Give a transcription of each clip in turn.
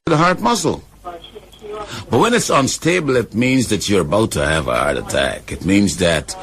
the heart muscle. But when it's unstable, it means that you're about to have a heart attack. It means that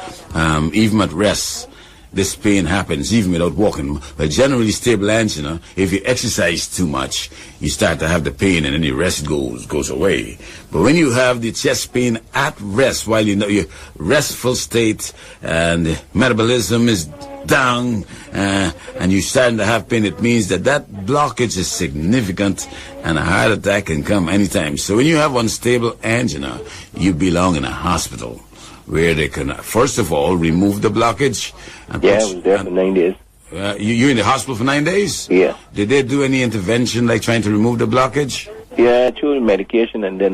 even at rest, this pain happens even without walking. But generally stable angina, if you exercise too much, you start to have the pain and then your rest goes away. But when you have the chest pain at rest, while you know your restful state and metabolism is down and you're starting to have pain, it means that that blockage is significant and a heart attack can come anytime. So when you have unstable angina, you belong in a hospital where they can, first of all, remove the blockage. And I was there for 9 days. You're in the hospital for 9 days? Yeah. Did they do any intervention, like trying to remove the blockage? Yeah, through medication and then,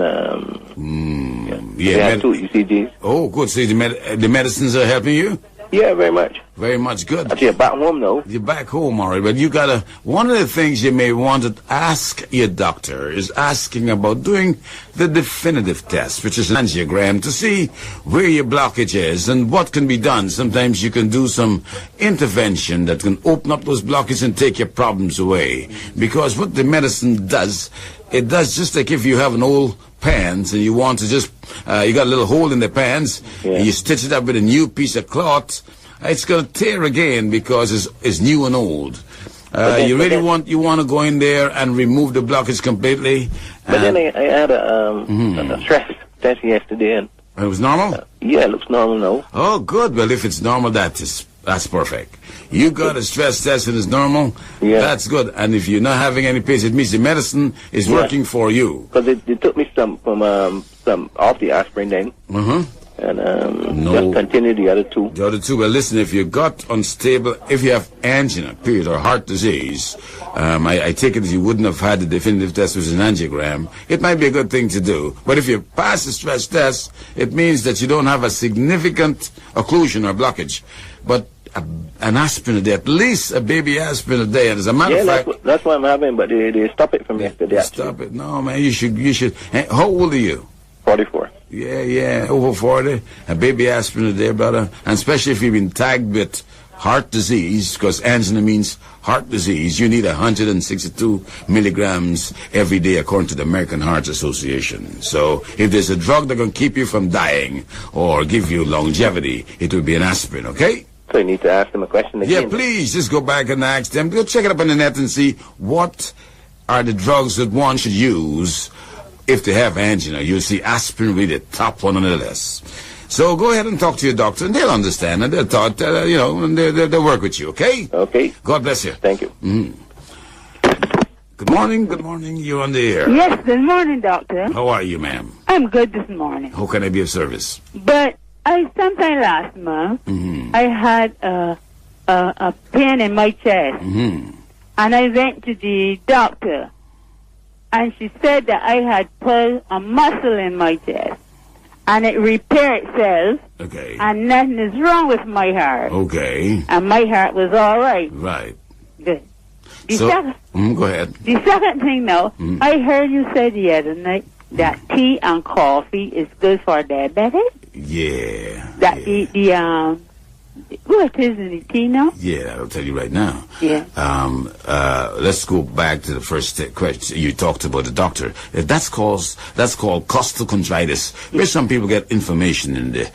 they had 2 ECGs. Oh, good. So the medicines are helping you? Yeah, very much. Very much good. Actually, I'm back home now. You're back home, all right. But you gotta, one of the things you may want to ask your doctor is asking about doing the definitive test, which is an angiogram, to see where your blockage is and what can be done. Sometimes you can do some intervention that can open up those blockages and take your problems away. Because what the medicine does, it does just like if you have an old pants and you want to just, you got a little hole in the pants, and you stitch it up with a new piece of cloth, it's going to tear again because it's new and old. You want to go in there and remove the blockage completely. But then I had a stress test yesterday. And it was normal? Yeah, it looks normal now. Oh, good. Well, if it's normal, that's perfect. You got a stress test and it's normal, that's good. And if you're not having any pain, it means the medicine is working for you. Because they took me some off the aspirin then. And just continue the other 2. The other 2. Well, listen, if you got unstable, if you have angina, period, or heart disease, I take it that you wouldn't have had the definitive test, which is an angiogram. It might be a good thing to do. But if you pass the stress test, it means that you don't have a significant occlusion or blockage. But an aspirin a day, at least a baby aspirin a day. And as a matter of fact, that's what I'm having. But they stop it from yesterday. Stop it. No, man, you should. How old are you? 44. Yeah, over 40. A baby aspirin a day, brother. And especially if you've been tagged with heart disease, because angina means heart disease, you need 162 milligrams every day according to the American Heart Association. So if there's a drug that can keep you from dying or give you longevity, it will be an aspirin, okay? So you need to ask them a question again. Yeah, please, just go back and ask them. Go check it up on the net and see what are the drugs that one should use if they have angina. You'll see aspirin be the top one on the list. So go ahead and talk to your doctor, and they'll understand, and they'll talk, and they'll work with you, okay? Okay. God bless you. Thank you. Good morning. You're on the air. Yes, good morning, doctor. How are you, ma'am? I'm good this morning. How can I be of service? But sometime last month, I had a pain in my chest, and I went to the doctor, and she said that I had pulled a muscle in my chest, and it repaired itself, okay, and nothing is wrong with my heart. Okay. And my heart was all right. Right. Good. Go ahead. The second thing now, I heard you say the other night that tea and coffee is good for diabetic. Yeah. What is the tea now? Yeah, I'll tell you right now. Yeah. Let's go back to the first question. You talked about the doctor. That's called costochondritis, where some people get inflammation in the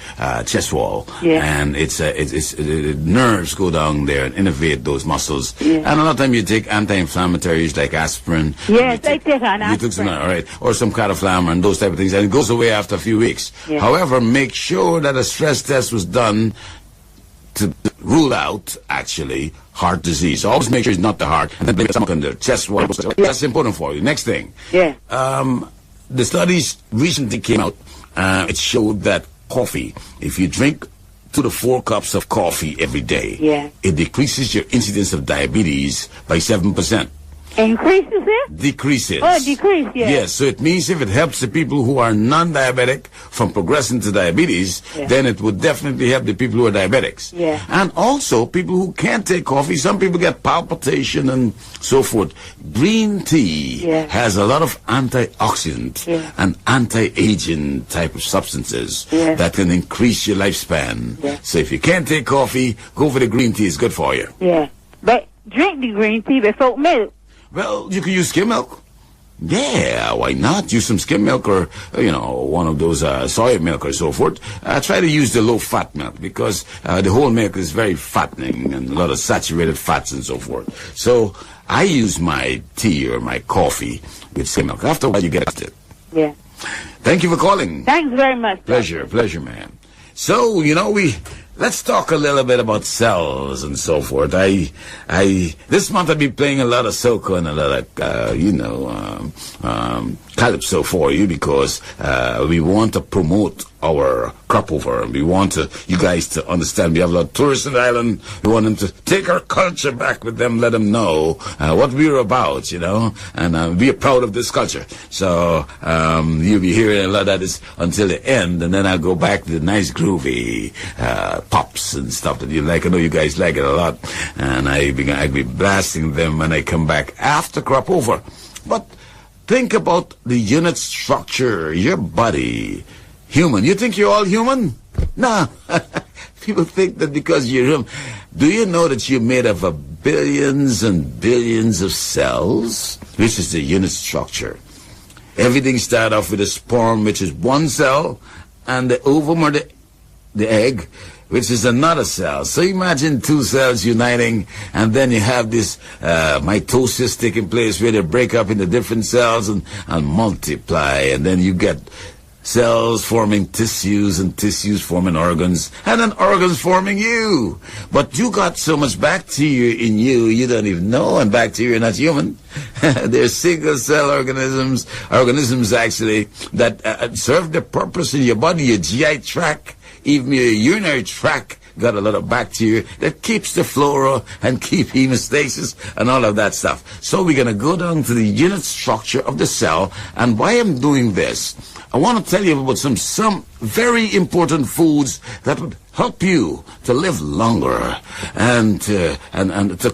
chest wall, and it's nerves go down there and innervate those muscles. Yeah. And a lot of time you take anti-inflammatories like aspirin. Yes, I take an aspirin. You took some, all right, or some cataflammer and those type of things, and it goes away after a few weeks. Yeah. However, make sure that a stress test was done to rule out, actually, heart disease. So always make sure it's not the heart, and then blame someone on the chest wall. That's important for you. Next thing. Yeah. The studies recently came out. It showed that coffee, if you drink 2 to 4 cups of coffee every day, it decreases your incidence of diabetes by 7%. Increases it? Decreases. Oh, decrease, yes. Yes, so it means if it helps the people who are non-diabetic from progressing to diabetes, then it would definitely help the people who are diabetics. Yeah. And also, people who can't take coffee, some people get palpitation and so forth. Green tea has a lot of antioxidant and anti-aging type of substances that can increase your lifespan. Yeah. So if you can't take coffee, go for the green tea. It's good for you. Yeah. But drink the green tea without milk. Well, you can use skim milk. Yeah, why not? Use some skim milk or, one of those soy milk or so forth. Try to use the low-fat milk because the whole milk is very fattening and a lot of saturated fats and so forth. So I use my tea or my coffee with skim milk. After a while, you get it. Yeah. Thank you for calling. Thanks very much. Pleasure, man. So, let's talk a little bit about cells and so forth. This month I'll be playing a lot of soca and a lot of, calypso for you because, we want to promote our crop over. We want you guys to understand we have a lot of tourists on the island. We want them to take our culture back with them, let them know, what we're about, and, we are proud of this culture. So, you'll be hearing a lot of that is until the end, and then I'll go back to the nice groovy, pops and stuff that you like. I know you guys like it a lot, and I'll be blasting them when I come back after crop over. But think about the unit structure, your body. Human. You think you're all human? Nah. People think that because you're human. Do you know that you're made of billions and billions of cells? Which is the unit structure. Everything starts off with a sperm, which is one cell, and the ovum or the egg, which is another cell. So imagine two cells uniting, and then you have this mitosis taking place where they break up into different cells and multiply, and then you get cells forming tissues and tissues forming organs and then organs forming you. But you got so much bacteria in you, you don't even know, and bacteria are not human. They're single cell organisms actually that serve the purpose in your body, your GI tract, even your urinary tract got a lot of bacteria that keeps the flora and keep hemostasis and all of that stuff. So we're going to go down to the unit structure of the cell. And why I'm doing this, I want to tell you about some very important foods that would help you to live longer and to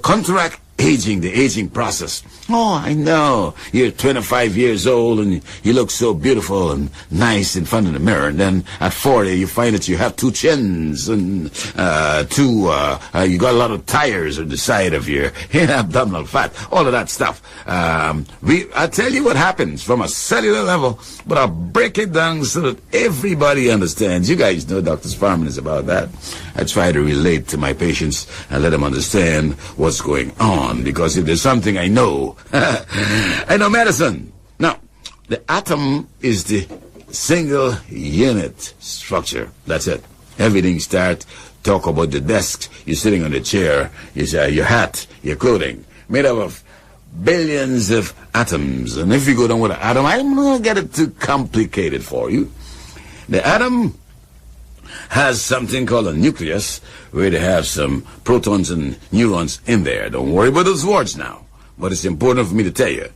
counteract aging, the aging process. Oh, I know. You're 25 years old and you look so beautiful and nice in front of the mirror. And then at 40, you find that you have two chins and you got a lot of tires on the side of your abdominal fat, all of that stuff. I'll tell you what happens from a cellular level, but I'll break it down so that everybody understands. You guys know Dr. Sparman is about that. I try to relate to my patients and let them understand what's going on, because if there's something I know, I know medicine. Now, the atom is the single unit structure. That's it. Everything starts. Talk about the desk. You're sitting on the chair. Your hat, your clothing, made up of billions of atoms. And if you go down with an atom, I'm not going to get it too complicated for you. The atom has something called a nucleus, where they have some protons and neurons in there. Don't worry about those words now, but it's important for me to tell you.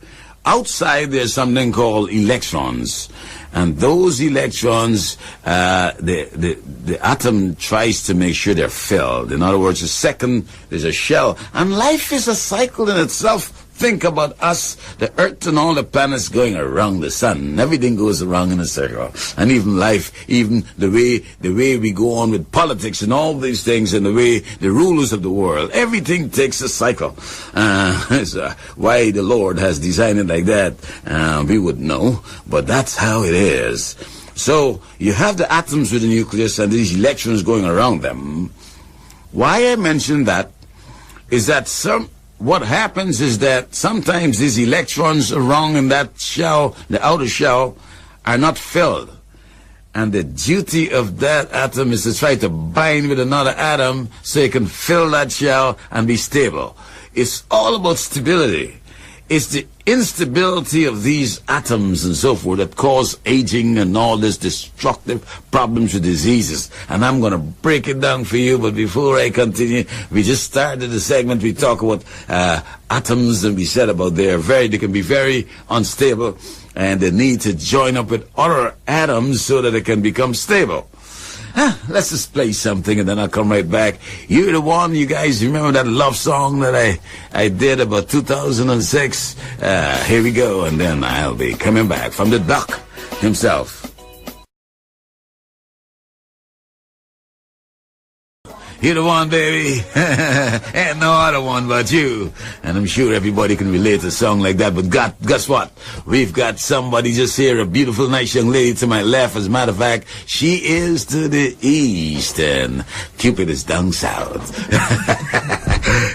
Outside, there's something called electrons, and those electrons, the atom tries to make sure they're filled. In other words, a second, there's a shell, and life is a cycle in itself. Think about us, the Earth and all the planets going around the sun. Everything goes around in a circle. And even life, even the way we go on with politics and all these things, and the way the rulers of the world, everything takes a cycle. Why the Lord has designed it like that, we wouldn't know, but that's how it is. So you have the atoms with the nucleus and these electrons going around them. Why I mention that is that what happens is that sometimes these electrons around in that shell, the outer shell, are not filled. And the duty of that atom is to try to bind with another atom so it can fill that shell and be stable. It's all about stability. It's the instability of these atoms and so forth that cause aging and all this destructive problems with diseases. And I'm going to break it down for you, but before I continue, we just started the segment. We talk about atoms, and we said about they can be very unstable, and they need to join up with other atoms so that they can become stable. Let's just play something and then I'll come right back. You're the one, you guys remember that love song that I did about 2006? Here we go, and then I'll be coming back from the doc himself. You're the one, baby. Ain't no other one but you. And I'm sure everybody can relate to a song like that. But guess what? We've got somebody just here, a beautiful, nice young lady to my left. As a matter of fact, she is to the east and Cupid is down south.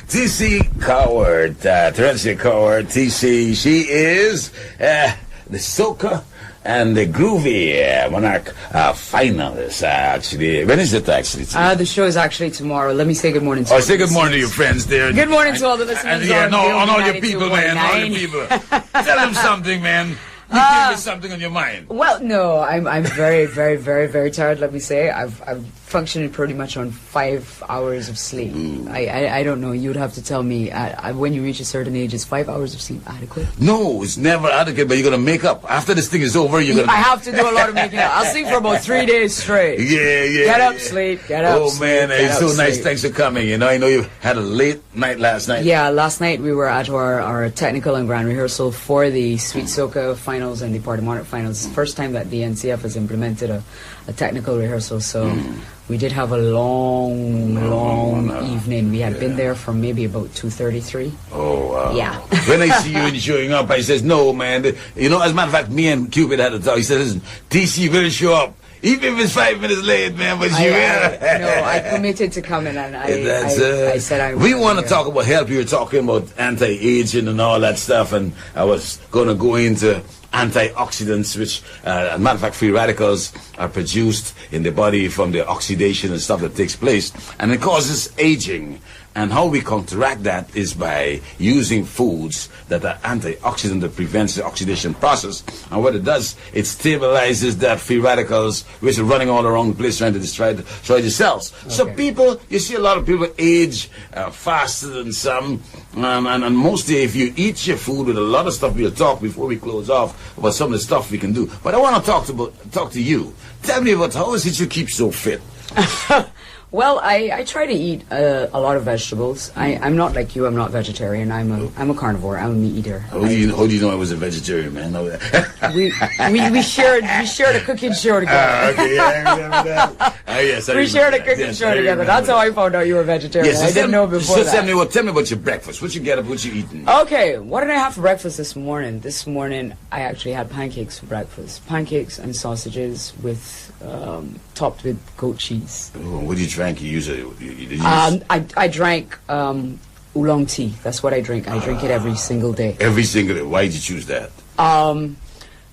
TC Coward, Terencia Coward, TC. She is the SOCA and the Groovy Monarch finalists. Actually, when is it actually? The show is actually tomorrow. Let me say good morning to say good morning to your friends there. Good morning to all the listeners. And all your people, man. All your people. Tell them something, man. You give me something on your mind. Well, no, I'm very, very, very, very tired. Let me say, I've functioning pretty much on 5 hours of sleep. I don't know. You'd have to tell me when you reach a certain age, is 5 hours of sleep adequate? No, it's never adequate, but you're going to make up. After this thing is over, you're going to... I have to do a lot of making up. I'll sleep for about 3 days straight. Yeah. Get up, sleep, get up, sleep. Oh, man, it's so nice. Thanks for coming. You know, I know you had a late night last night. Yeah, last night we were at our technical and grand rehearsal for the Sweet Soca finals and the Party Monarch finals. It's the first time that the NCF has implemented a technical rehearsal, so we did have a long evening. We had been there from maybe about 2:33. Oh, wow. Yeah. When I see you showing up, I says, no, man. You know, as a matter of fact, me and Cupid had a talk. He says, listen, TC will show up. Even if it's 5 minutes late, man, but you no, I committed to coming, and I said I would. We want to talk about health. You were talking about anti-aging and all that stuff, and I was going to go into antioxidants, which, as a matter of fact, free radicals are produced in the body from the oxidation and stuff that takes place, and it causes aging. And how we counteract that is by using foods that are antioxidant that prevents the oxidation process. And what it does, it stabilizes that free radicals, which are running all around the place trying to destroy the cells. Okay. So people, you see a lot of people age faster than some. And mostly if you eat your food with a lot of stuff, we'll talk before we close off about some of the stuff we can do. But I want to talk to you. Tell me about how is it you keep so fit? Well, I try to eat a lot of vegetables. I'm not like you. I'm not vegetarian. I'm a carnivore. I'm a meat eater. How do you know I was a vegetarian, man? we shared a cooking show together. Okay, yeah, I remember that. Yes, we shared a cooking show together. That's how I found out you were vegetarian. Yes, I didn't know before that. Tell me about your breakfast. What you get up? What you eating? Okay, what did I have for breakfast this morning? This morning I actually had pancakes for breakfast. Pancakes and sausages with topped with goat cheese. Oh, what do you drink? You use it? I drank oolong tea. That's what I drink. I drink it every single day. Every single day. Why did you choose that?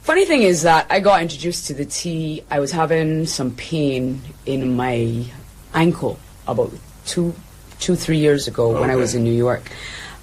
Funny thing is that I got introduced to the tea. I was having some pain in my ankle about 3 years ago when I was in New York,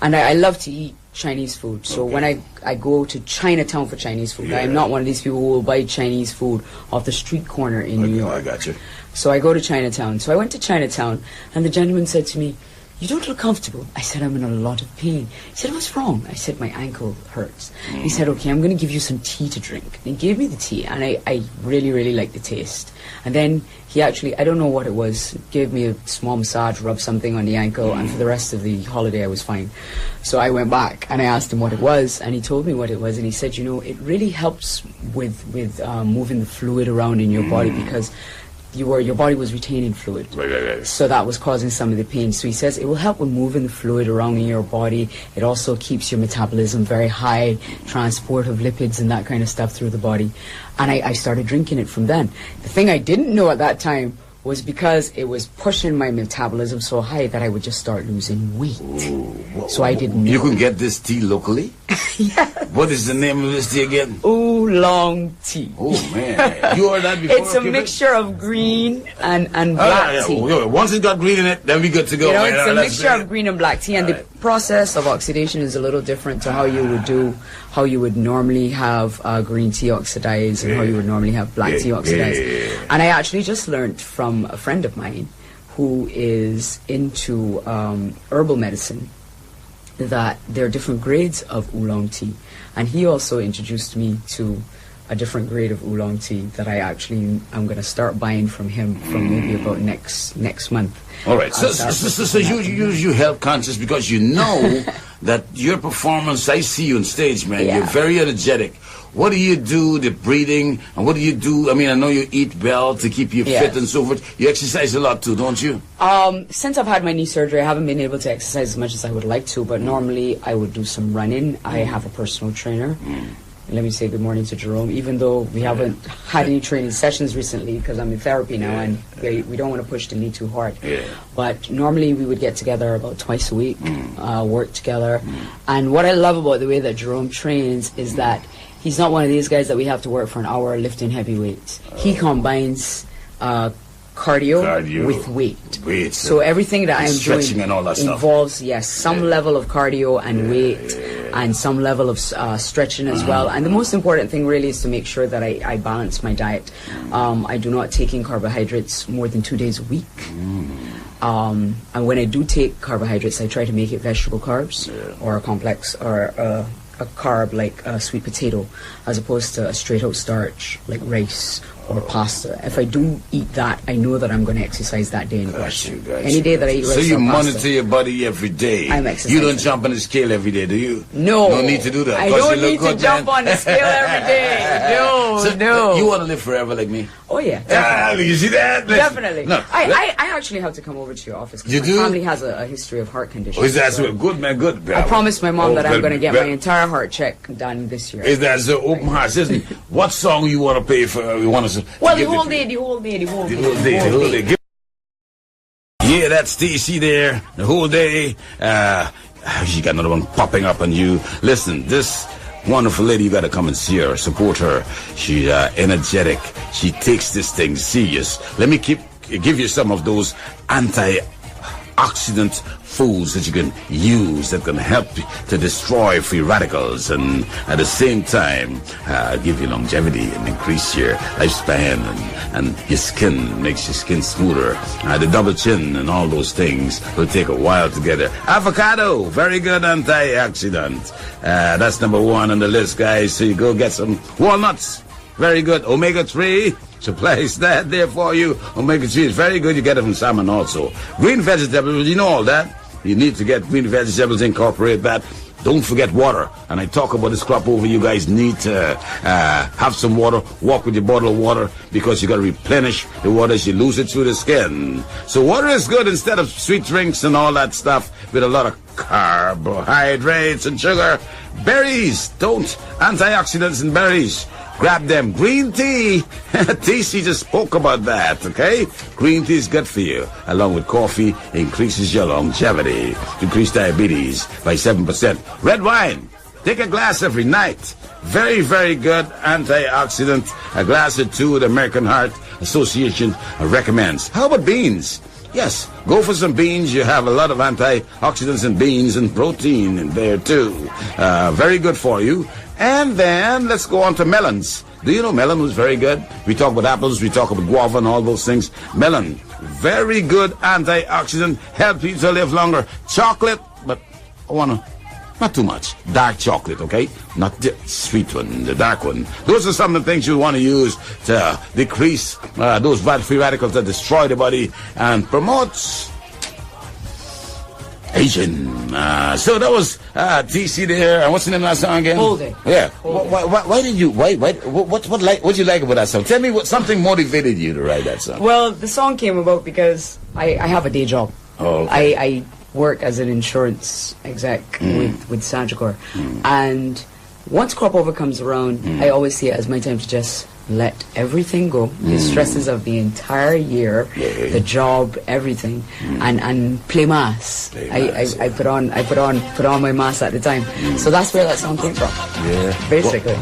and I love to eat Chinese food. So when I go to Chinatown for Chinese food, I'm not one of these people who will buy Chinese food off the street corner in New York. I got you. So I go to Chinatown. So I went to Chinatown, and the gentleman said to me, "You don't look comfortable." I said, "I'm in a lot of pain." He said, "What's wrong?" I said, "My ankle hurts." He said, "Okay, I'm going to give you some tea to drink." And he gave me the tea, and I really, really liked the taste. And then he actually, I don't know what it was, gave me a small massage, rubbed something on the ankle, and for the rest of the holiday I was fine. So I went back, and I asked him what it was, and he told me what it was, and he said, it really helps with moving the fluid around in your body, because your body was retaining fluid. Right. So that was causing some of the pain. So he says it will help with moving the fluid around in your body. It also keeps your metabolism very high, transport of lipids and that kind of stuff through the body. And I started drinking it from then. The thing I didn't know at that time was because it was pushing my metabolism so high that I would just start losing weight. So I didn't know. You can get this tea locally? Yeah. What is the name of this tea again? Oolong tea. Oh, man. You heard that before? It's a mixture of green and black tea. Once it got green in it, then we good to go. It's a mixture of green and black tea, and the process of oxidation is a little different to how you would normally have green tea oxidized and how you would normally have black tea oxidized. And I actually just learned from a friend of mine who is into herbal medicine that there are different grades of oolong tea, and he also introduced me to a different grade of oolong tea that I'm going to start buying from him from maybe about next month. All right. So you health conscious because you know that your performance. I see you on stage, man. Yeah. You're very energetic. What do you do? The breathing, and what do you do? I mean, I know you eat well to keep you fit and so forth. You exercise a lot too, don't you? Since I've had my knee surgery, I haven't been able to exercise as much as I would like to. But normally, I would do some running. I have a personal trainer. Let me say good morning to Jerome, even though we haven't had any training sessions recently because I'm in therapy now and we don't want to push the knee too hard. But normally we would get together about twice a week, work together. And what I love about the way that Jerome trains is that he's not one of these guys that we have to work for an hour lifting heavy weights. He combines cardio with weight. So everything that I'm doing and all that involves some level of cardio and weight and some level of stretching as well. And the most important thing really is to make sure that I balance my diet. I do not take in carbohydrates more than 2 days a week. And when I do take carbohydrates, I try to make it vegetable carbs or a complex or a carb like a sweet potato as opposed to a straight out starch like rice or pasta. If I do eat that, I know that I'm going to exercise that day in question. Any day that I eat rice or pasta. So you monitor your body every day. I'm exercising. You don't jump on the scale every day, do you? No. No need to do that. I don't need to jump on the scale every day. No. You want to live forever like me? Oh yeah, definitely. You see that? Definitely. No. I actually have to come over to your office because my family has a history of heart conditions. Oh, is that so? Good, man, good. I promised my mom that I'm going to get my entire heart check done this year. Is that so? Open heart, isn't it? What song you want to play for? You want to? Well, the whole day. Yeah, that's Stacy there. The whole day. She got another one popping up on you. Listen, this wonderful lady, you got to come and see her, support her. She's energetic. She takes this thing serious. Let me give you some of those antioxidant foods that you can use that can help to destroy free radicals and at the same time give you longevity and increase your lifespan and your skin, makes your skin smoother. The double chin and all those things will take a while to get there. Avocado, very good antioxidant. That's number one on the list, guys. So you go get some walnuts. Very good. Omega-3 supplies that there for you. Omega-3 is very good. You get it from salmon also. Green vegetables, you know all that. You need to get green vegetables, incorporate that. Don't forget water. And I talk about this crop over. You guys need to have some water. Walk with your bottle of water because you got to replenish the water as you lose it through the skin. So water is good instead of sweet drinks and all that stuff with a lot of carbohydrates and sugar. Berries, antioxidants in berries. Grab them. Green tea. TC just spoke about that, okay? Green tea is good for you. Along with coffee, increases your longevity. Decrease diabetes by 7%. Red wine. Take a glass every night. Very, very good antioxidant. A glass or two, the American Heart Association recommends. How about beans? Yes, go for some beans. You have a lot of antioxidants in beans and protein in there too. Very good for you. And then let's go on to melons. Do you know melon was very good? We talk about apples, we talk about guava and all those things. Melon, very good antioxidant, help you to live longer. Chocolate, but not too much. Dark chocolate, okay? Not the sweet one, the dark one. Those are some of the things you want to use to decrease those bad free radicals that destroy the body and promotes aging. So that was TC there. And what's the name of that song again? Whole Day. Yeah. Why did you? What you like about that song? Tell me something motivated you to write that song. Well, the song came about because I have a day job. Oh, okay. I work as an insurance exec with Sagicor, and once crop over comes around, I always see it as my time to just let everything go, the stresses of the entire year, the job, everything, and play mass. I put on my mass at the time. So that's where that song came from. Yeah. Basically.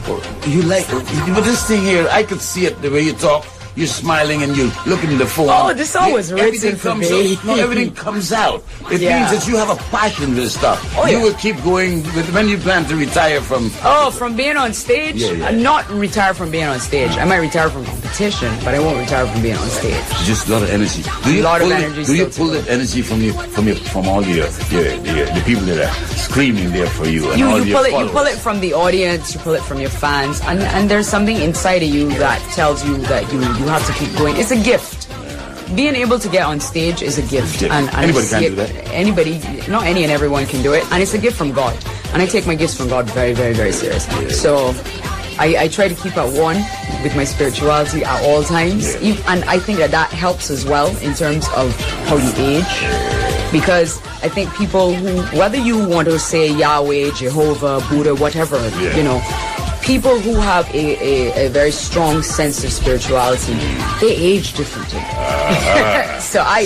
You like, but this thing here, I could see it the way you talk. you're smiling and you're looking at the phone. Oh, this song was written for me. Everything comes out. It means that you have a passion for this stuff. Oh, you will keep going when you plan to retire from... Oh, from being on stage? Not retire from being on stage. I might retire from competition, but I won't retire from being on stage. Just a lot of energy. Do you pull that energy from all the people that are screaming there for you? And You pull it from the audience, you pull it from your fans, and there's something inside of you that tells you that you have to keep going. It's a gift. Being able to get on stage is a gift. And anybody can do that. Anybody, not any and everyone can do it. And it's a gift from God. And I take my gifts from God very, very, very seriously. So I try to keep at one with my spirituality at all times. And I think that helps as well in terms of how you age. Because I think people who, whether you want to say Yahweh, Jehovah, Buddha, whatever, you know, people who have a very strong sense of spirituality, they age differently. So I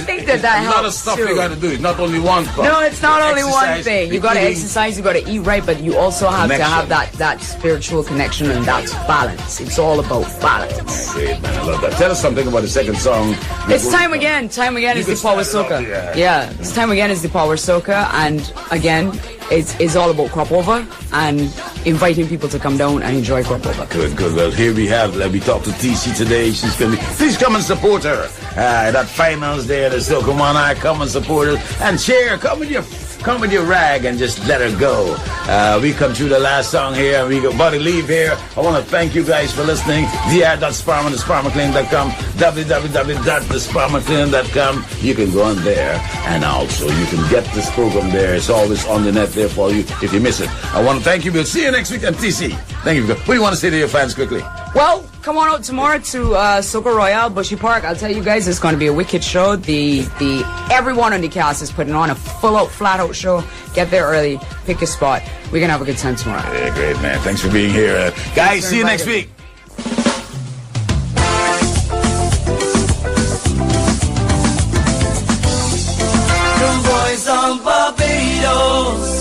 think that helps. A lot of stuff you got to do. It's not only one thing. No, it's not only one thing. You got to exercise, you got to eat right, but you also have to have that spiritual connection, and that's balance. It's all about balance. Great, man. I love that. Tell us something about the second song. It's Time Again. Time Again is the Power SOCA. Yeah, it's Time Again is the Power SOCA, and again, it's all about crop over and inviting people to come down and enjoy crop over. Good. Well, here we talked to TC today. She's going to be, please come and support her. That finals there, the SOCA Monarch, come and support her and share. Come with your rag and just let her go. We come through the last song here, and we go about to leave here. I want to thank you guys for listening. Dr.Sparman, thesparmanclinic.com, www.thesparmanclinic.com. You can go on there, and also you can get this program there. It's always on the net there for you if you miss it. I want to thank you. We'll see you next week on TC. Thank you. What do you want to say to your fans quickly? Well, come on out tomorrow to SOCA Royale, Bushy Park. I'll tell you guys, it's going to be a wicked show. Everyone on the cast is putting on a full-out, flat-out show. Get there early. Pick a spot. We're going to have a good time tomorrow. Yeah, great, man. Thanks for being here. Guys, see you next week. From boys on Barbados.